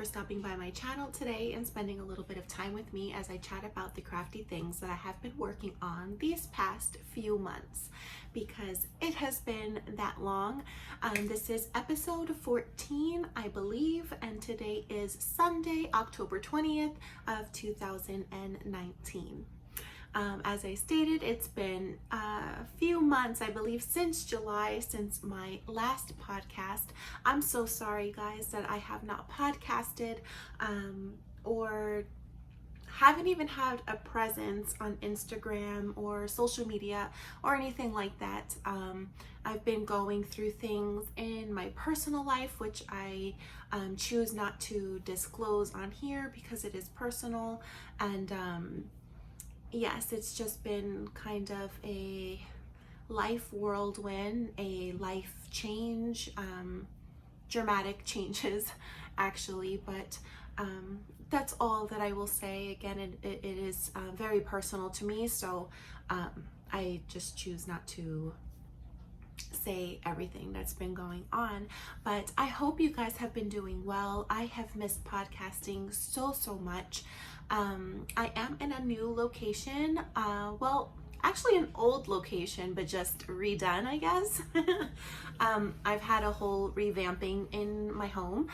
stopping by my channel today and spending a little bit of time with me as I chat about the crafty things that I have been working on these past few months, because it has been that long. This is episode 14, I believe, and today is Sunday, October 20th of 2019. As I stated, it's been a few months, I believe since July, since my last podcast. I'm so sorry, guys, that I have not podcasted or haven't even had a presence on Instagram or social media or anything like that. I've been going through things in my personal life, which I choose not to disclose on here because it is personal. And yes, it's just been kind of a life whirlwind, a life change, dramatic changes actually, but that's all that I will say. Again, it is very personal to me, so I just choose not to say everything that's been going on. But I hope you guys have been doing well. I have missed podcasting so much. I am in a new location, well, actually an old location, but just redone, I guess. I've had a whole revamping in my home,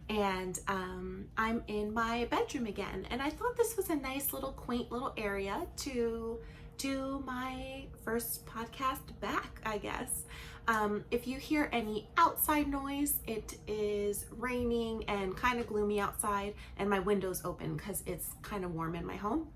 and I'm in my bedroom again, and I thought this was a nice little quaint little area to do my first podcast back, I guess. If you hear any outside noise, it is raining and kind of gloomy outside, and my window's open because it's kind of warm in my home.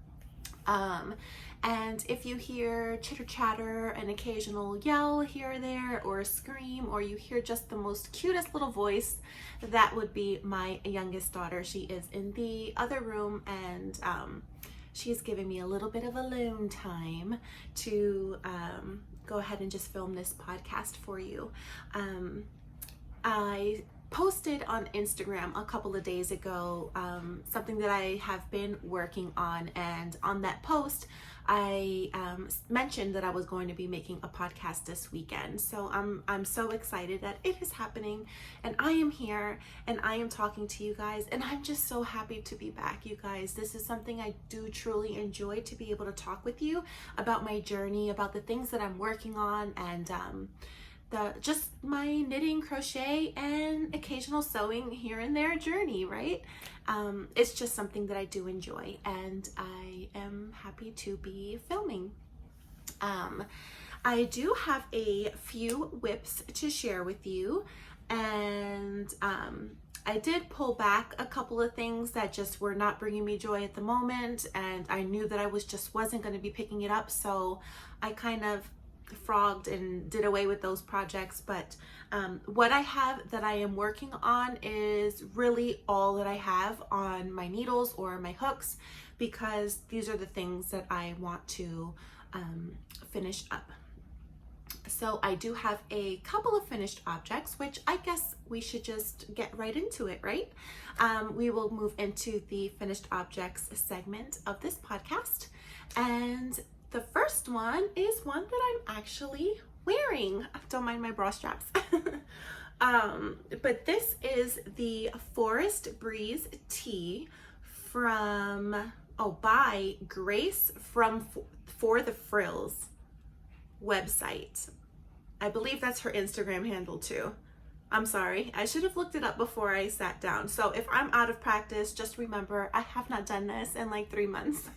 And if you hear chitter chatter, an occasional yell here or there, or a scream, or you hear just the most cutest little voice, that would be my youngest daughter. She is in the other room, and she's giving me a little bit of alone time to go ahead and just film this podcast for you. I posted on Instagram a couple of days ago something that I have been working on, and on that post I mentioned that I was going to be making a podcast this weekend. So I'm so excited that it is happening, and I am here and I am talking to you guys, and I'm just so happy to be back, you guys. This is something I do truly enjoy, to be able to talk with you about my journey, about the things that I'm working on, and just my knitting, crochet, and occasional sewing here and there journey, right? It's just something that I do enjoy, and I am happy to be filming. I do have a few whips to share with you, and I did pull back a couple of things that just were not bringing me joy at the moment, and I knew that I wasn't going to be picking it up, so I kind of frogged and did away with those projects. But what I have that I am working on is really all that I have on my needles or my hooks, because these are the things that I want to finish up. So I do have a couple of finished objects, which I guess we should just get right into it, right? We will move into the finished objects segment of this podcast, and the first one is one that I'm actually wearing. Don't mind my bra straps. But this is the Forest Breeze tee by Grace from For the Frills website. I believe that's her Instagram handle too. I'm sorry, I should have looked it up before I sat down. So if I'm out of practice, just remember I have not done this in like 3 months.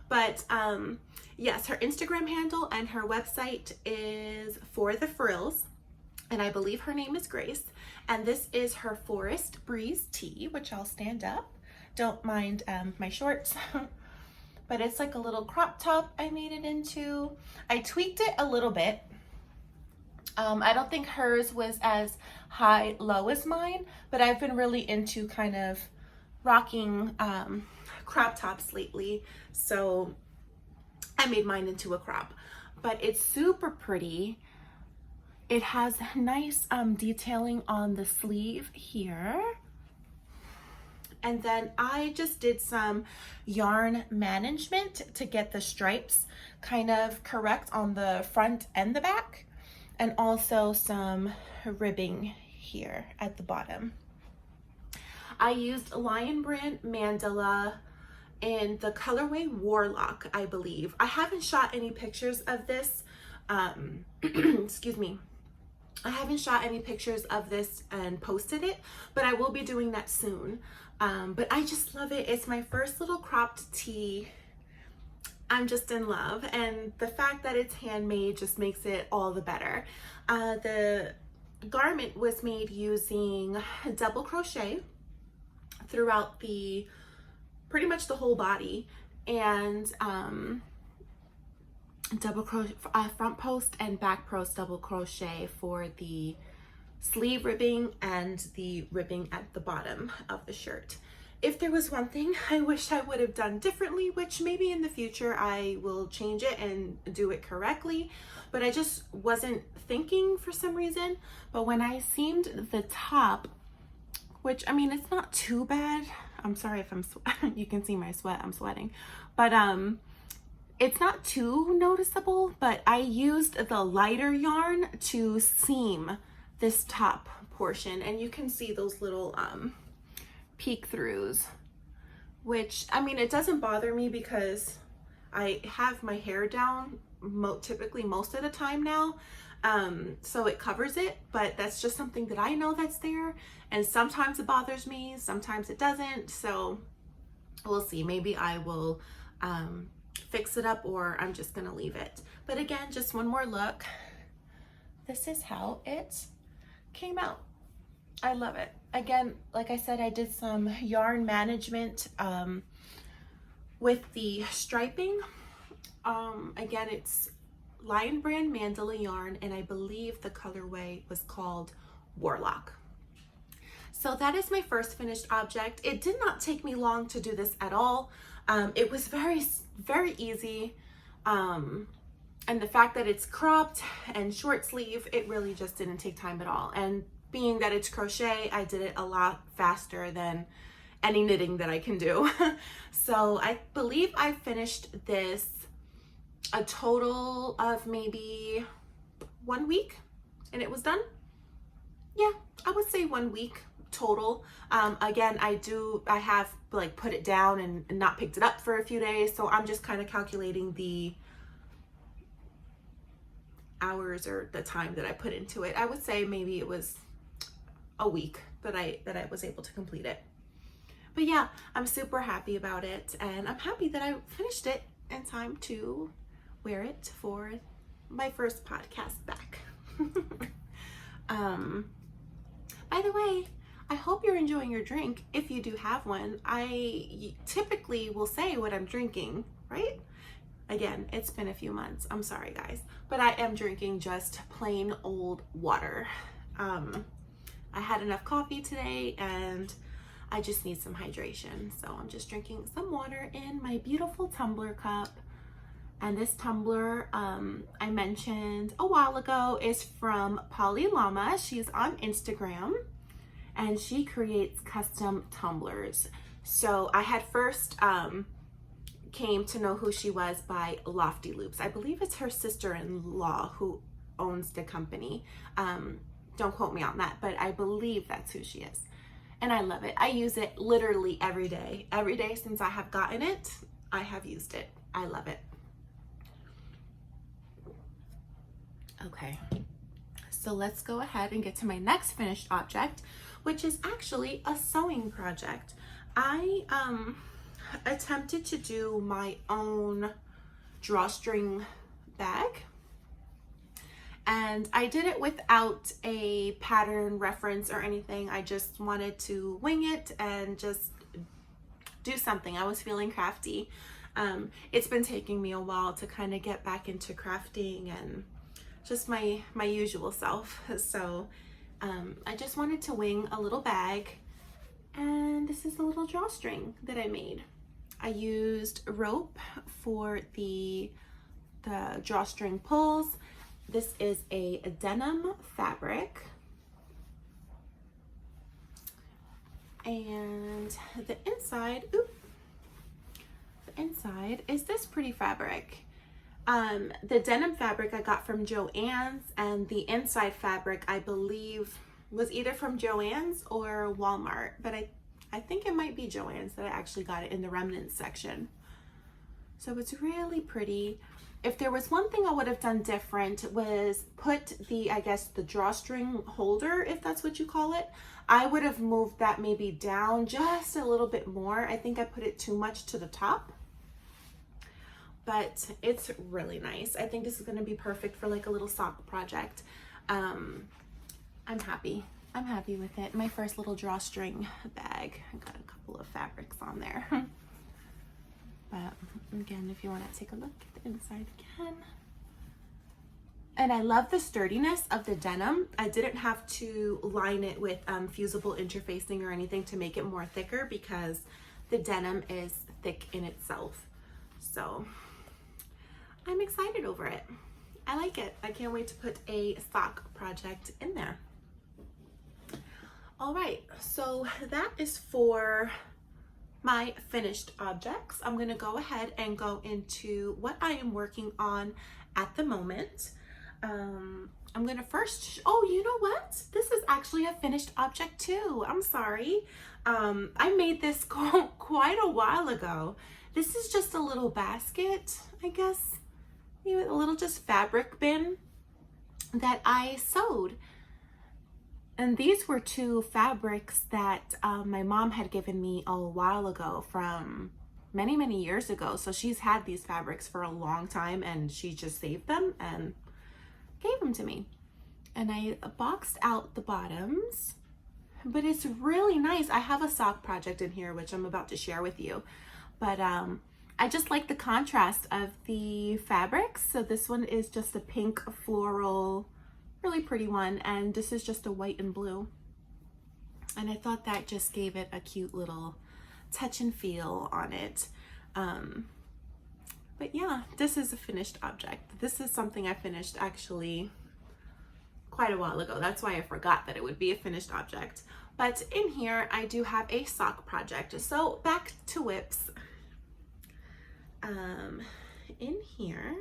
But yes, her Instagram handle and her website is For the Frills, and I believe her name is Grace. And this is her Forest Breeze tee, which I'll stand up. Don't mind my shorts. But it's like a little crop top I made it into. I tweaked it a little bit. I don't think hers was as high-low as mine, but I've been really into kind of rocking crop tops lately, so I made mine into a crop. But it's super pretty. It has nice detailing on the sleeve here, and then I just did some yarn management to get the stripes kind of correct on the front and the back, and also some ribbing here at the bottom. I used Lion Brand Mandala in the colorway Warlock, I believe. I haven't shot any pictures of this. Excuse me. I haven't shot any pictures of this and posted it, but I will be doing that soon. But I just love it. It's my first little cropped tee. I'm just in love, and the fact that it's handmade just makes it all the better. The garment was made using double crochet throughout pretty much the whole body, and double crochet front post and back post double crochet for the sleeve ribbing and the ribbing at the bottom of the shirt. If there was one thing I wish I would have done differently, which maybe in the future I will change it and do it correctly, but I just wasn't thinking for some reason. But when I seamed the top, which, I mean, it's not too bad. I'm sorry if you can see my sweat, I'm sweating. But it's not too noticeable, but I used the lighter yarn to seam this top portion, and you can see those little peek throughs, which, I mean, it doesn't bother me because I have my hair down typically most of the time now, so it covers it, but that's just something that I know that's there, and sometimes it bothers me, sometimes it doesn't, so we'll see. Maybe I will fix it up, or I'm just gonna leave it. But again, just one more look. This is how it came out. I love it. Again, like I said, I did some yarn management with the striping. Again, it's Lion Brand Mandala yarn, and I believe the colorway was called Warlock. So that is my first finished object. It did not take me long to do this at all. It was very, very easy. And the fact that it's cropped and short sleeve, it really just didn't take time at all. And being that it's crochet, I did it a lot faster than any knitting that I can do. So I believe I finished this a total of maybe 1 week, and it was done. Yeah, I would say 1 week total. Again, I have like put it down and not picked it up for a few days, so I'm just kind of calculating the hours or the time that I put into it. I would say maybe it was a week that I was able to complete it. But yeah, I'm super happy about it, and I'm happy that I finished it in time to wear it for my first podcast back. By the way, I hope you're enjoying your drink. If you do have one, I typically will say what I'm drinking, right? Again, it's been a few months. I'm sorry, guys, but I am drinking just plain old water. I had enough coffee today, and I just need some hydration. So I'm just drinking some water in my beautiful tumbler cup. And this tumbler, I mentioned a while ago, is from Polly Llama. She's on Instagram, and she creates custom tumblers. So I had first came to know who she was by Lofty Loops. I believe it's her sister-in-law who owns the company. Don't quote me on that, but I believe that's who she is. And I love it. I use it literally every day. Every day since I have gotten it, I have used it. I love it. Okay, so let's go ahead and get to my next finished object, which is actually a sewing project. I attempted to do my own drawstring bag, and I did it without a pattern reference or anything. I just wanted to wing it and just do something. I was feeling crafty. It's been taking me a while to kind of get back into crafting and just my usual self. So I just wanted to wing a little bag, and this is the little drawstring that I made. I used rope for the drawstring pulls. This is a denim fabric, and the inside is this pretty fabric. The denim fabric I got from Joann's, and the inside fabric I believe was either from Joann's or Walmart, but I I think it might be Joann's that I actually got it in the remnants section. So it's really pretty. If there was one thing I would have done different was put the, I guess, the drawstring holder, if that's what you call it. I would have moved that maybe down just a little bit more. I think I put it too much to the top, but it's really nice. I think this is going to be perfect for like a little sock project. I'm happy. I'm happy with it. My first little drawstring bag. I got a couple of fabrics on there. But again, if you want to take a look at the inside again. And I love the sturdiness of the denim. I didn't have to line it with fusible interfacing or anything to make it more thicker because the denim is thick in itself. So I'm excited over it. I like it. I can't wait to put a sock project in there. All right, so that is for my finished objects. I'm gonna go ahead and go into what I am working on at the moment. I'm gonna first, oh, you know what? This is actually a finished object too. I'm sorry. I made this quite a while ago. This is just a little basket, I guess, a little just fabric bin that I sewed. And these were two fabrics that my mom had given me a while ago from many, many years ago. So she's had these fabrics for a long time and she just saved them and gave them to me. And I boxed out the bottoms, but it's really nice. I have a sock project in here, which I'm about to share with you. But I just like the contrast of the fabrics. So this one is just a pink floral, really pretty one, and this is just a white and blue, and I thought that just gave it a cute little touch and feel on it. But yeah, this is a finished object. This is something I finished actually quite a while ago. That's why I forgot that it would be a finished object. But in here I do have a sock project. So back to whips. In here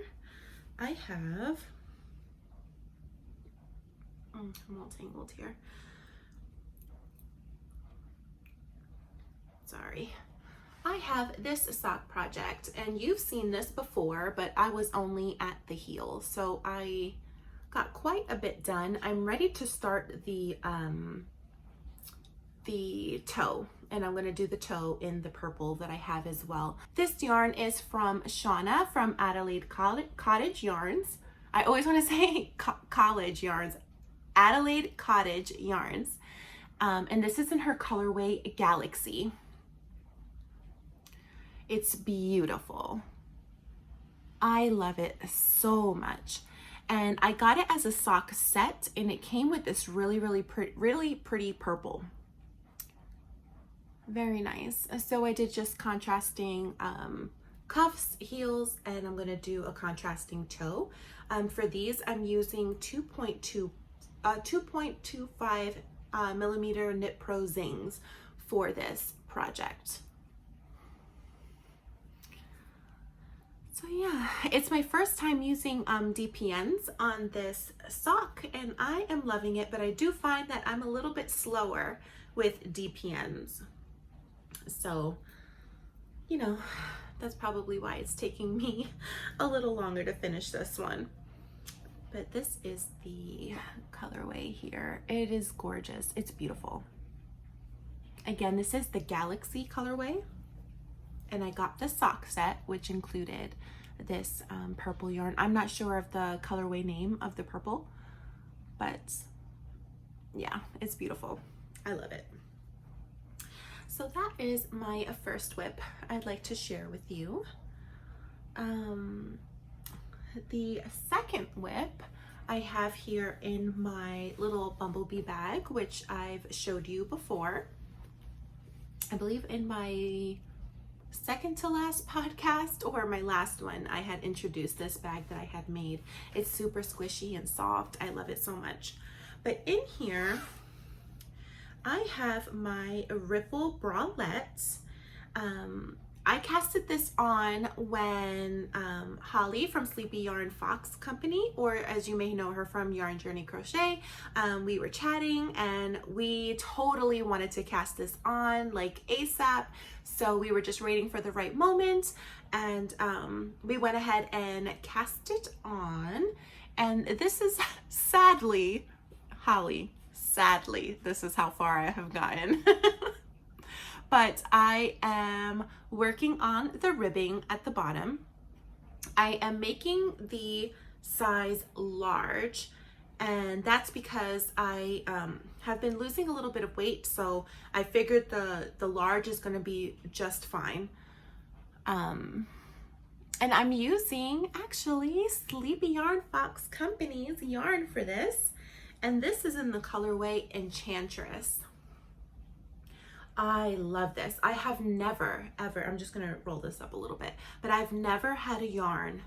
I have, I'm all tangled here. Sorry. I have this sock project, and you've seen this before, but I was only at the heel. So I got quite a bit done. I'm ready to start the toe, and I'm going to do the toe in the purple that I have as well. This yarn is from Shauna from Adelaide Cottage Yarns. I always want to say college yarns. Adelaide Cottage Yarns, and this is in her colorway Galaxy. It's beautiful. I love it so much, and I got it as a sock set, and it came with this really pretty purple. Very nice. So I did just contrasting cuffs, heels, and I'm going to do a contrasting toe. For these I'm using 2.25 millimeter Knit Pro Zings for this project. So yeah, it's my first time using DPNs on this sock, and I am loving it, but I do find that I'm a little bit slower with DPNs. So, you know, that's probably why it's taking me a little longer to finish this one. But this is the colorway here. It is gorgeous. It's beautiful. Again, this is the Galaxy colorway, and I got the sock set, which included this purple yarn. I'm not sure of the colorway name of the purple, but yeah, it's beautiful. I love it. So that is my first whip I'd like to share with you. The second whip I have here in my little bumblebee bag, which I've showed you before. I believe in my second to last podcast or my last one, I had introduced this bag that I had made. It's super squishy and soft. I love it so much. But in here, I have my Ripple bralettes. I casted this on when Holly from Sleepy Yarn Fox Company, or as you may know her from Yarn Journey Crochet, we were chatting and we totally wanted to cast this on like ASAP. So we were just waiting for the right moment, and we went ahead and cast it on. And this is sadly, Holly, sadly, this is how far I have gotten. But I am working on the ribbing at the bottom. I am making the size large, and that's because I have been losing a little bit of weight, so I figured the large is going to be just fine. And I'm using actually Sleepy Yarn Fox Company's yarn for this, and this is in the colorway Enchantress. I love this. I have never, ever, I'm just gonna roll this up a little bit, but I've never had a yarn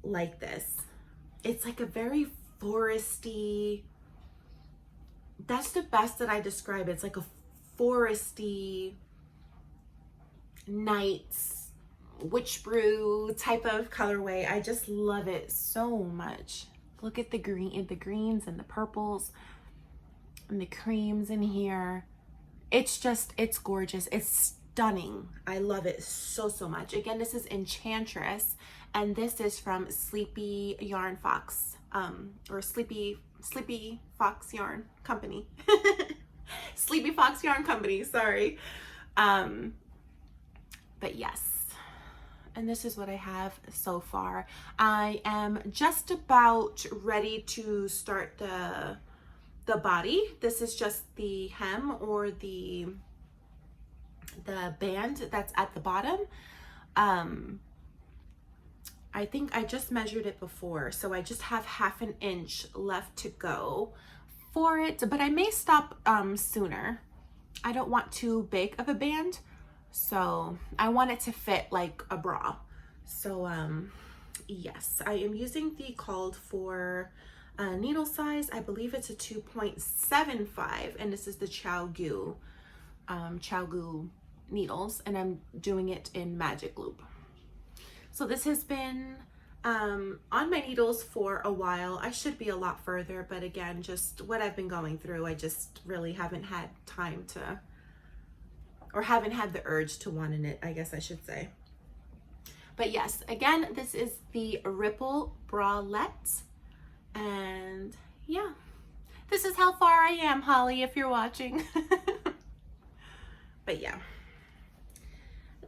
like this. It's like a very foresty, that's the best that I describe it. It's like a foresty, nights, witch brew type of colorway. I just love it so much. Look at the green, the greens and the purples and the creams in here. It's just, it's gorgeous. It's stunning. I love it so, so much. Again, this is Enchantress, and this is from Sleepy Yarn Fox, or Sleepy Fox Yarn Company. Sleepy Fox Yarn Company, sorry. But yes, and this is what I have so far. I am just about ready to start the body. This is just the hem or the band that's at the bottom. I think I just measured it before, so I just have ½ an inch left to go for it, but I may stop sooner. I don't want too big of a band, so I want it to fit like a bra. So yes, I am using the called for needle size. I believe it's a 2.75, and this is the Chow Goo needles, and I'm doing it in magic loop. So this has been on my needles for a while. I should be a lot further, but again, just what I've been going through, I just really haven't had time to, or haven't had the urge to want in it, I guess I should say. But yes, again, this is the Ripple Bralette. And yeah, this is how far I am, Holly, if you're watching. But yeah,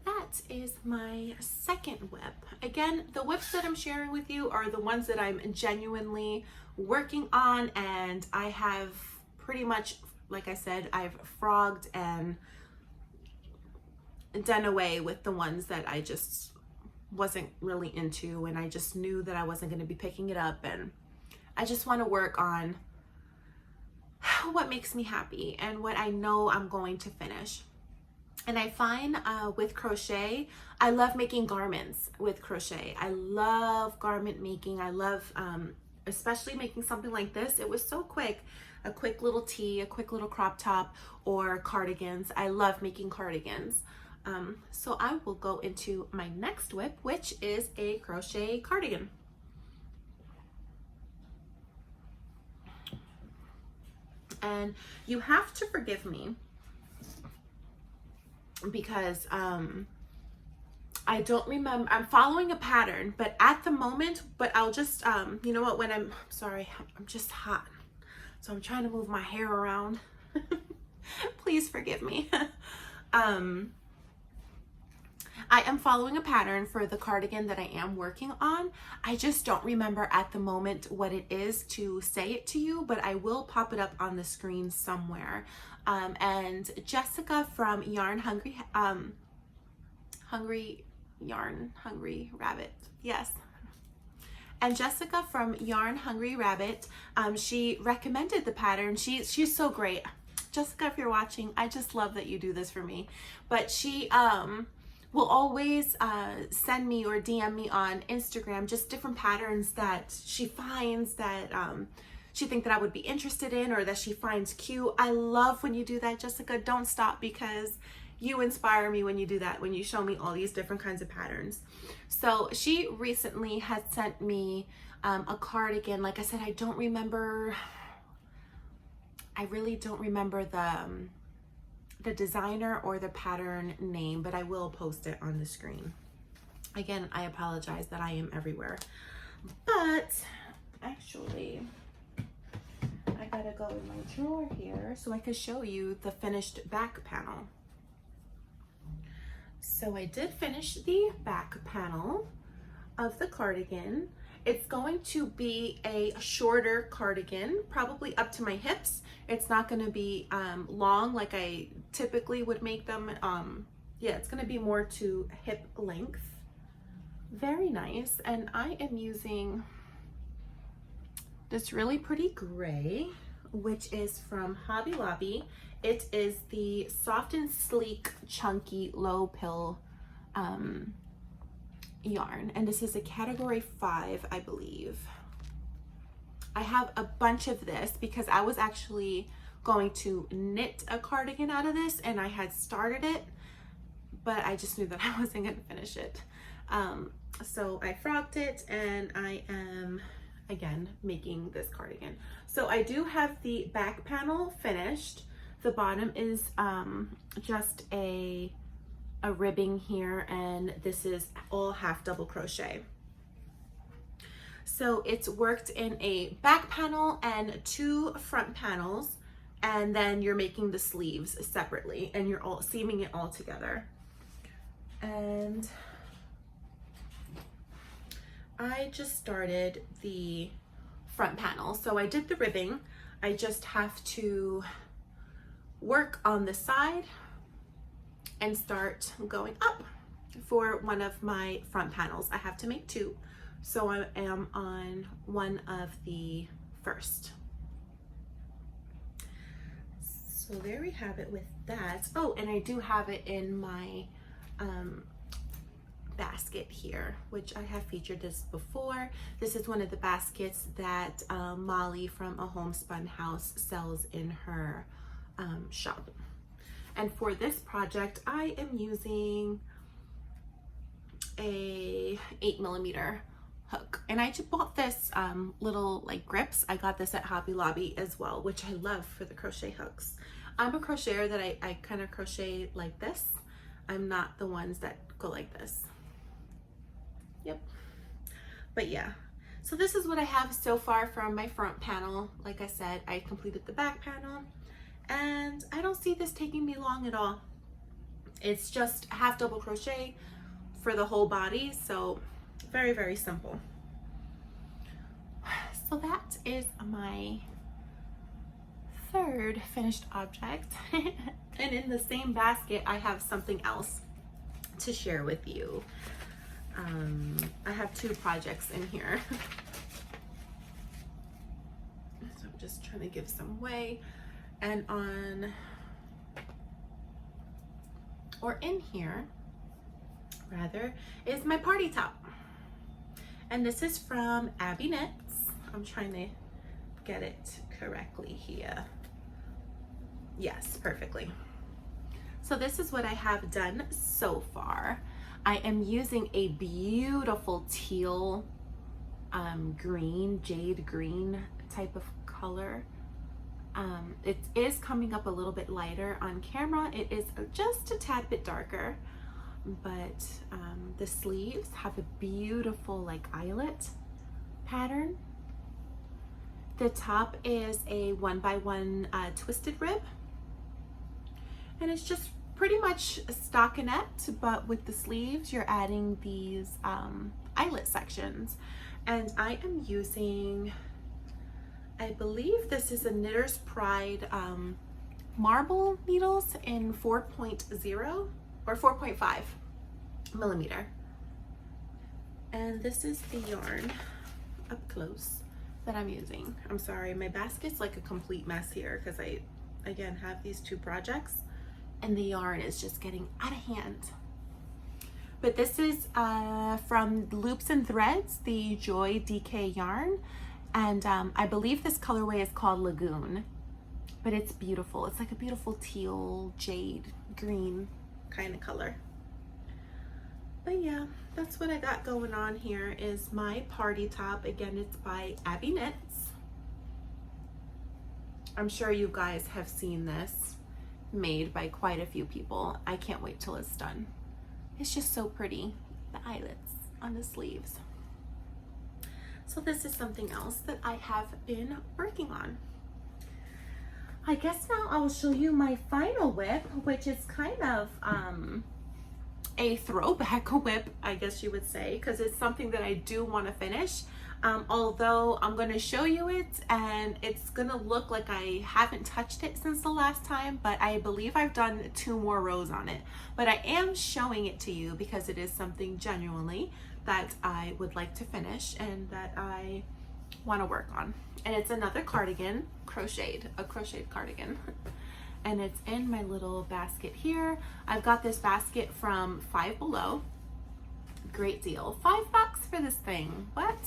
that is my second whip. Again, the whips that I'm sharing with you are the ones that I'm genuinely working on, and I have pretty much, like I said, I've frogged and done away with the ones that I just wasn't really into, and I just knew that I wasn't going to be picking it up, and I just want to work on what makes me happy and what I know I'm going to finish. And I find with crochet, I love making garments with crochet. I love garment making. I love especially making something like this. It was so quick. A quick little tee, a quick little crop top, or cardigans. I love making cardigans. So I will go into my next whip, which is a crochet cardigan. And you have to forgive me because I don't remember, I'm following a pattern, but at the moment, but I'll just, you know what, when I'm sorry, I'm just hot, so I'm trying to move my hair around. Please forgive me. I am following a pattern for the cardigan that I am working on. I just don't remember at the moment what it is to say it to you, but I will pop it up on the screen somewhere. And Jessica from Yarn Hungry Rabbit, yes. And Jessica from Yarn Hungry Rabbit, she recommended the pattern. She's so great. Jessica, if you're watching, I just love that you do this for me. But she will always send me or DM me on Instagram just different patterns that she finds that she thinks that I would be interested in or that she finds cute. I love when you do that, Jessica. Don't stop, because you inspire me when you do that, when you show me all these different kinds of patterns. So she recently had sent me a cardigan. Like I said, I really don't remember the designer or the pattern name, but I will post it on the screen. Again, I apologize that I am everywhere, but actually I gotta go in my drawer here so I could show you the finished back panel. So I did finish the back panel of the cardigan. It's going to be a shorter cardigan, probably up to my hips. It's not going to be long like I typically would make them. Yeah, it's going to be more to hip length. Very nice. And I am using this really pretty gray, which is from Hobby Lobby. It is the Soft and Sleek Chunky Low Pill yarn, and this is a category 5, I believe. I have a bunch of this because I was actually going to knit a cardigan out of this, and I had started it, but I just knew that I wasn't going to finish it. So I frocked it, and I am again making this cardigan. So I do have the back panel finished. The bottom is just a ribbing here, and this is all half double crochet. So it's worked in a back panel and 2 front panels, and then you're making the sleeves separately, and you're all seaming it all together. And I just started the front panel. So I did the ribbing. I just have to work on the side and start going up for one of my front panels. I have to make 2, so I am on one of the first. So there we have it with that. Oh, and I do have it in my basket here, which I have featured this before. This is one of the baskets that Molly from A Homespun House sells in her shop. And for this project, I am using a 8mm hook. And I just bought this little like grips. I got this at Hobby Lobby as well, which I love for the crochet hooks. I'm a crocheter that I kind of crochet like this. I'm not the ones that go like this. Yep. But yeah. So this is what I have so far from my front panel. Like I said, I completed the back panel. And I don't see this taking me long at all. It's just half double crochet for the whole body, so very, very simple. So that is my third finished object. And in the same basket, I have something else to share with you. I have 2 projects in here. So I'm just trying to give some way. And in here rather is my party top, and this is from Abby Knits. I'm trying to get it correctly here. Yes, perfectly. So this is what I have done so far. I am using a beautiful teal green, jade green type of color. It is coming up a little bit lighter on camera. It is just a tad bit darker, but the sleeves have a beautiful like eyelet pattern. The top is a 1x1 twisted rib, and it's just pretty much a stockinette, but with the sleeves you're adding these eyelet sections. And I am using, I believe this is a Knitter's Pride marble needles in 4.0 or 4.5mm. And this is the yarn up close that I'm using. I'm sorry, my basket's like a complete mess here because I, again, have these 2 projects and the yarn is just getting out of hand. But this is from Loops and Threads, the Joy DK yarn. And I believe this colorway is called Lagoon, but it's beautiful. It's like a beautiful teal jade green kind of color. But yeah, that's what I got going on here is my party top. Again, it's by Abby Knits. I'm sure you guys have seen this made by quite a few people. I can't wait till it's done. It's just so pretty, the eyelets on the sleeves. So this is something else that I have been working on. I guess now I'll show you my final whip, which is kind of a throwback whip, I guess you would say, because it's something that I do want to finish. Although I'm going to show you it and it's going to look like I haven't touched it since the last time, but I believe I've done 2 more rows on it. But I am showing it to you because it is something genuinely that I would like to finish and that I want to work on. And it's another cardigan, a crocheted cardigan. And it's in my little basket here. I've got this basket from Five Below. Great deal. $5 for this thing. What?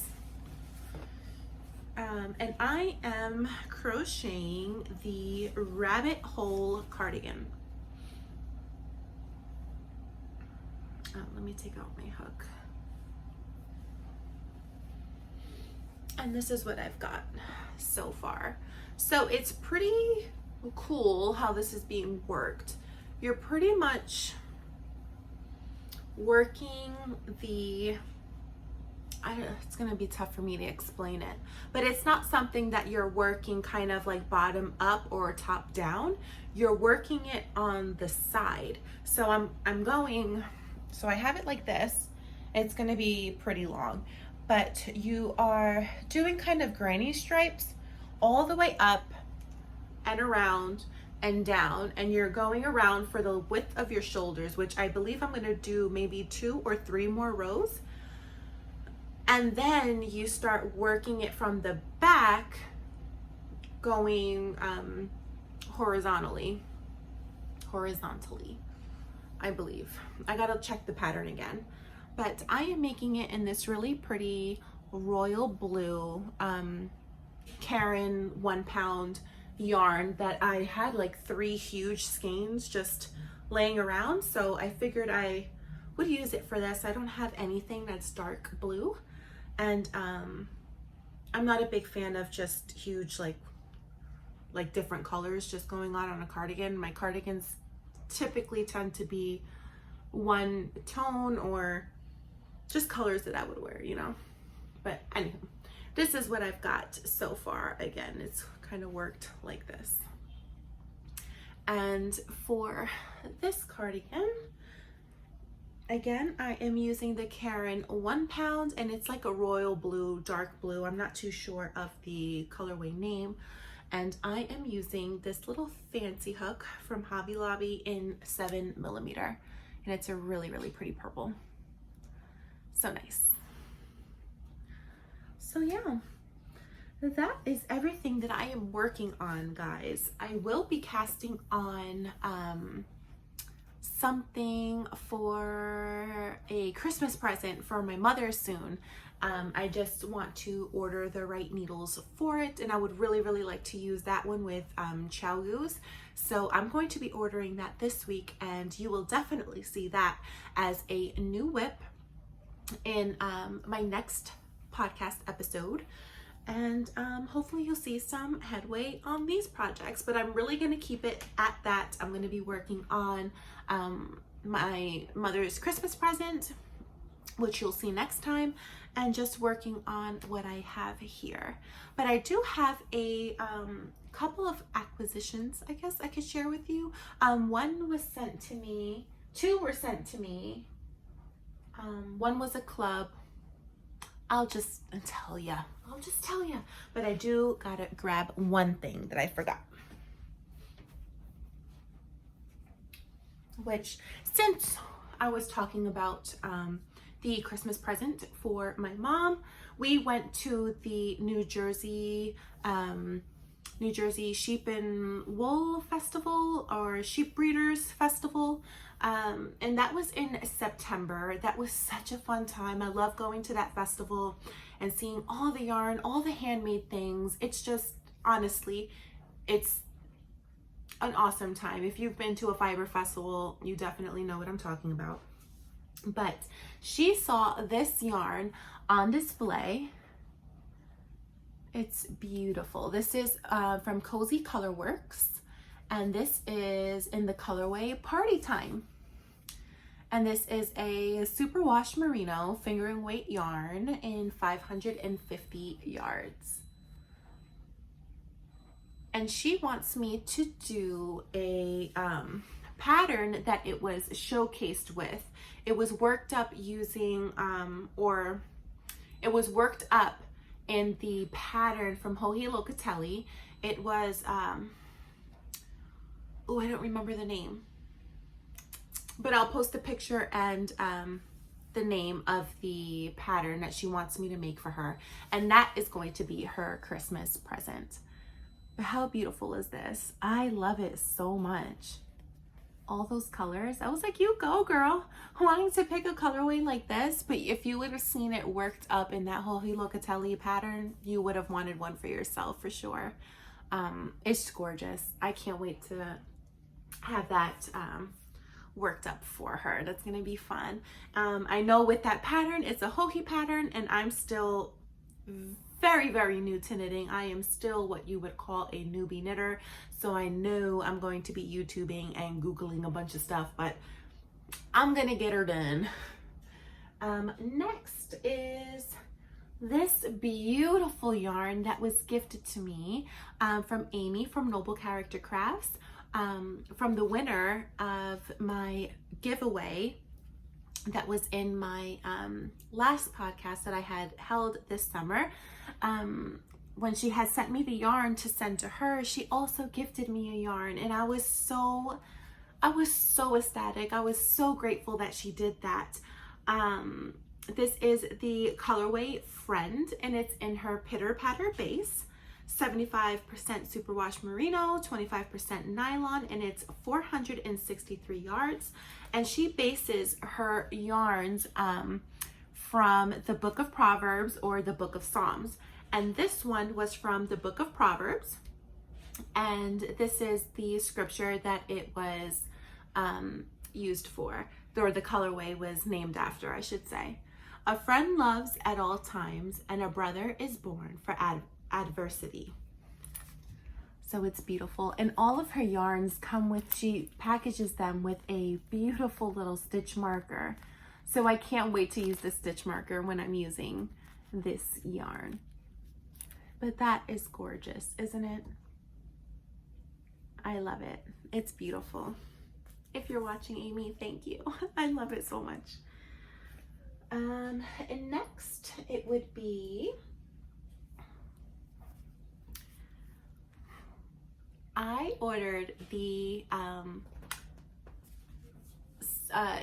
And I am crocheting the rabbit hole cardigan. Let me take out my hook. And this is what I've got so far. So it's pretty cool how this is being worked. You're pretty much working the, it's gonna be tough for me to explain it, but it's not something that you're working kind of like bottom up or top down. You're working it on the side. So I'm going, so I have it like this. It's gonna be pretty long, but you are doing kind of granny stripes all the way up and around and down, and you're going around for the width of your shoulders, which I believe I'm going to do maybe 2 or 3 more rows. And then you start working it from the back, going horizontally, I believe. I gotta check the pattern again. But I am making it in this really pretty royal blue Karen 1 pound yarn that I had like 3 huge skeins just laying around, so I figured I would use it for this. I don't have anything that's dark blue, and I'm not a big fan of just huge like different colors just going on a cardigan. My cardigans typically tend to be one tone or just colors that I would wear, you know. But anyway, this is what I've got so far. Again, it's kind of worked like this. And for this cardigan, again, I am using the Karen 1 pound, and it's like a royal blue, dark blue. I'm not too sure of the colorway name. And I am using this little fancy hook from Hobby Lobby in 7mm. And it's a really, really pretty purple. So nice. So yeah, that is everything that I am working on, guys. I will be casting on something for a Christmas present for my mother soon. I just want to order the right needles for it, and I would really, really like to use that one with Chow Goose. So I'm going to be ordering that this week, and you will definitely see that as a new whip in my next podcast episode. And hopefully you'll see some headway on these projects, but I'm really going to keep it at that. I'm going to be working on my mother's Christmas present, which you'll see next time, and just working on what I have here. But I do have a couple of acquisitions, I guess I could share with you. One was sent to me, 2 were sent to me. One was a club. I'll just tell you. But I do gotta grab one thing that I forgot. Which, since I was talking about the Christmas present for my mom, we went to the New Jersey Sheep and Wool Festival, or Sheep Breeders Festival. And that was in September. That was such a fun time. I love going to that festival and seeing all the yarn, all the handmade things. It's just, honestly, it's an awesome time. If you've been to a fiber festival, you definitely know what I'm talking about. But she saw this yarn on display. It's beautiful. This is from Cozy Colorworks, and this is in the colorway Party Time. And this is a superwash merino fingering weight yarn in 550 yards. And she wants me to do a pattern that it was showcased with. It was worked up using, it was worked up in the pattern from Joji Locatelli. It was, oh, I don't remember the name, but I'll post a picture and the name of the pattern that she wants me to make for her. And that is going to be her Christmas present. But how beautiful is this? I love it so much. All those colors. I was like, you go, girl. Wanting to pick a colorway like this, but if you would have seen it worked up in that Joji Locatelli pattern, you would have wanted one for yourself for sure. It's gorgeous. I can't wait to have that worked up for her. That's gonna be fun. I know with that pattern, it's a Joji pattern, and I'm still very, very new to knitting. I am still what you would call a newbie knitter. So I know I'm going to be YouTubing and Googling a bunch of stuff, but I'm gonna get her done. Next is this beautiful yarn that was gifted to me from Amy from Noble Character Crafts, from the winner of my giveaway that was in my last podcast that I had held this summer. When she had sent me the yarn to send to her, she also gifted me a yarn, and I was so ecstatic. I was so grateful that she did that. This is the colorway Friend, and it's in her Pitter Patter base, 75% superwash merino, 25% nylon, and it's 463 yards. And she bases her yarns from the Book of Proverbs or the Book of Psalms. And this one was from the Book of Proverbs. And this is the scripture that it was used for, or the colorway was named after, I should say. A friend loves at all times, and a brother is born for adversity. So it's beautiful. And all of her yarns come with, she packages them with a beautiful little stitch marker. So I can't wait to use the stitch marker when I'm using this yarn. But that is gorgeous, isn't it? I love it. It's beautiful. If you're watching, Amy, thank you. I love it so much. And next it would be, I ordered the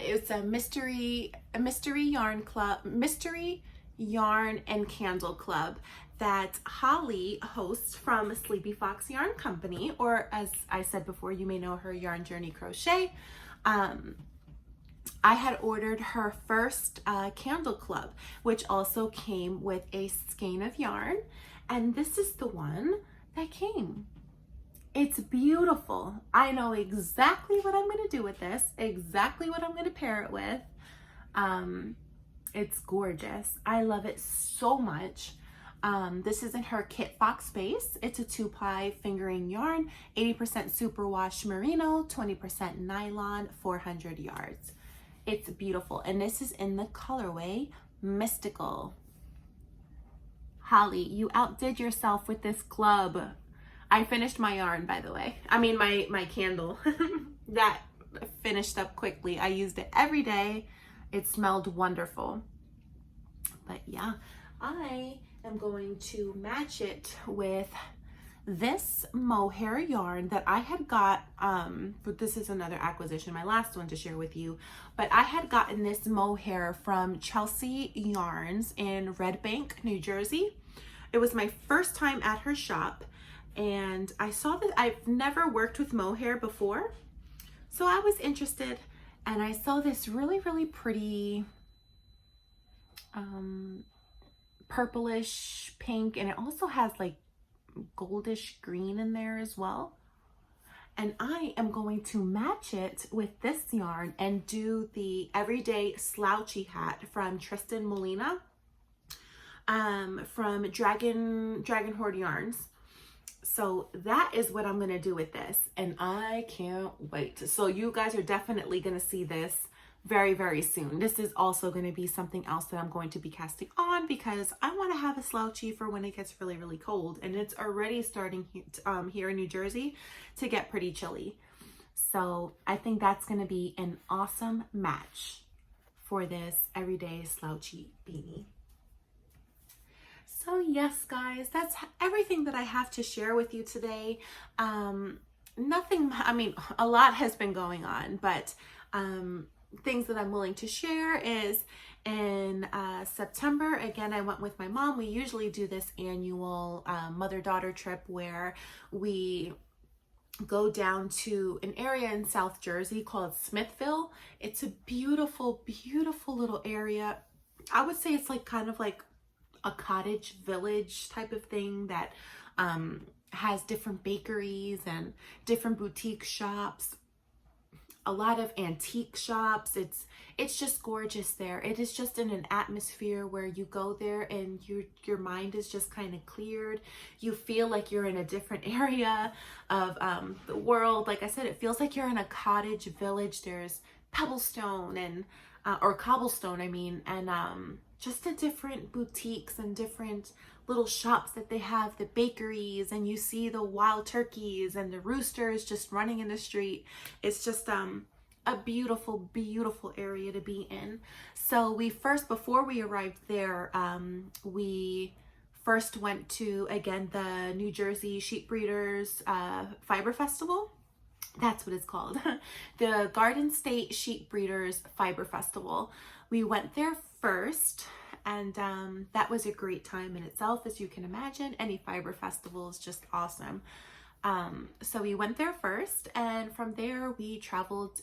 it's a mystery yarn club, mystery yarn and candle club that Holly hosts from Sleepy Fox Yarn Company, or as I said before, you may know her, Yarn Journey Crochet. I had ordered her first candle club, which also came with a skein of yarn, and this is the one that came. It's beautiful. I know exactly what I'm going to do with this, exactly what I'm going to pair it with. It's gorgeous. I love it so much. This is in her Kit Fox base. It's a 2-ply fingering yarn, 80% superwash merino, 20% nylon, 400 yards. It's beautiful. And this is in the colorway Mystical. Holly, you outdid yourself with this club. I finished my yarn, by the way. I mean, my candle. That finished up quickly. I used it every day. It smelled wonderful. But yeah, I am going to match it with this mohair yarn that I had got, but this is another acquisition, my last one to share with you, but I had gotten this mohair from Chelsea Yarns in Red Bank, New Jersey. It was my first time at her shop, and I saw that I've never worked with mohair before, so I was interested, and I saw this really, really pretty purplish pink, and it also has like goldish green in there as well. and I am going to match it with this yarn and do the Everyday Slouchy hat from Tristan Molina, from Dragon Horde Yarns. So that is what I'm gonna do with this, and I can't wait. So you guys are definitely gonna see this very, very soon. This is also going to be something else that I'm going to be casting on because I want to have a slouchy for when it gets really, really cold, and it's already starting here in New Jersey to get pretty chilly. So I think that's going to be an awesome match for this Everyday Slouchy beanie. So yes, guys, that's everything that I have to share with you today. Nothing, I mean, a lot has been going on, but things that I'm willing to share is in September, again, I went with my mom. We usually do this annual mother-daughter trip where we go down to an area in South Jersey called Smithville. It's a beautiful, beautiful little area. I would say it's like kind of like a cottage village type of thing that has different bakeries and different boutique shops, a lot of antique shops. It's just gorgeous there. It is just in an atmosphere where you go there and your mind is just kind of cleared. You feel like you're in a different area of the world. Like I said, it feels like you're in a cottage village. There's pebblestone and or cobblestone, I mean, and just the different boutiques and different little shops that they have, the bakeries, and you see the wild turkeys and the roosters just running in the street. It's just a beautiful, beautiful area to be in. So we first, before we arrived there, we first went to, again, the New Jersey Sheep Breeders Fiber Festival. That's what it's called. The Garden State Sheep Breeders Fiber Festival. We went there first, and that was a great time in itself, as you can imagine. Any fiber festival is just awesome. So we went there first, and from there we traveled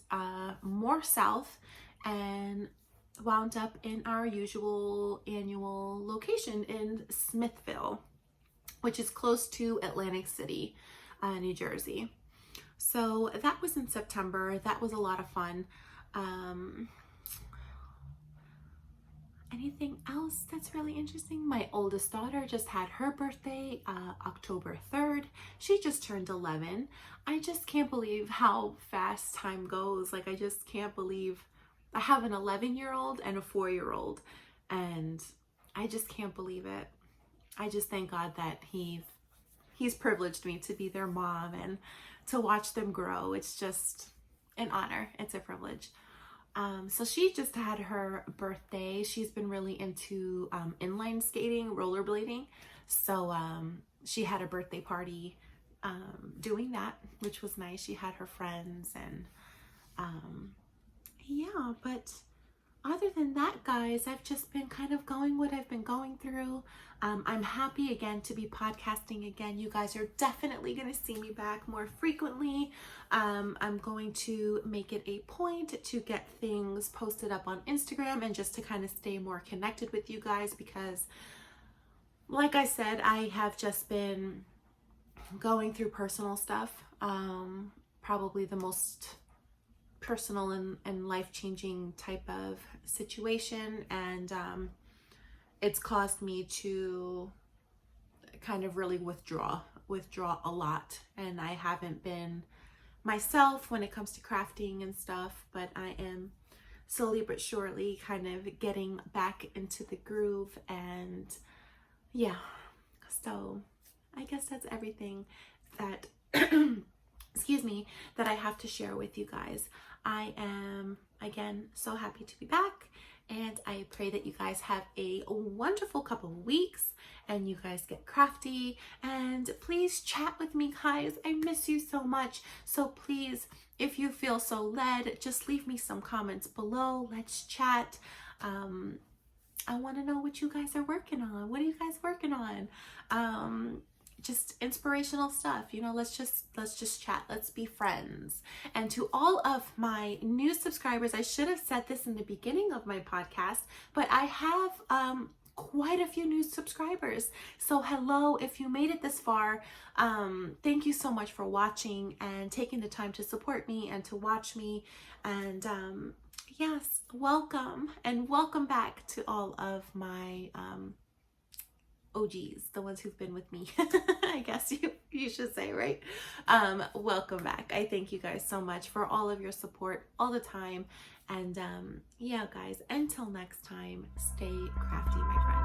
more south and wound up in our usual annual location in Smithville, which is close to Atlantic City, New Jersey. So that was in September. That was a lot of fun. Anything else that's really interesting? My oldest daughter just had her birthday, October 3rd. She just turned 11. I just can't believe how fast time goes. Like, I just can't believe I have an 11-year-old and a 4-year-old, and I just can't believe it. I just thank God that he's privileged me to be their mom and to watch them grow. It's just an honor. It's a privilege. So she just had her birthday. She's been really into inline skating, rollerblading. So she had a birthday party doing that, which was nice. She had her friends, and yeah, but other than that, guys, I've just been kind of going what I've been going through. I'm happy again to be podcasting again. You guys are definitely going to see me back more frequently. I'm going to make it a point to get things posted up on Instagram and just to kind of stay more connected with you guys, because like I said, I have just been going through personal stuff. Probably the most personal and life-changing type of situation, and it's caused me to kind of really withdraw a lot, and I haven't been myself when it comes to crafting and stuff, but I am slowly but surely kind of getting back into the groove. And yeah, so I guess that's everything that excuse me, that I have to share with you guys. I am, again, so happy to be back, and I pray that you guys have a wonderful couple of weeks and you guys get crafty, and please chat with me, guys. I miss you so much. So please, if you feel so led, just leave me some comments below. Let's chat. I want to know what you guys are working on. What are you guys working on? Just inspirational stuff, you know. Let's just chat. Let's be friends. And to all of my new subscribers, I should have said this in the beginning of my podcast, but I have quite a few new subscribers. So hello, if you made it this far, thank you so much for watching and taking the time to support me and to watch me. And yes, welcome, and welcome back to all of my OGs, the ones who've been with me. I guess you should say, right? Welcome back. I thank you guys so much for all of your support all the time. And yeah, guys, until next time, stay crafty, my friends.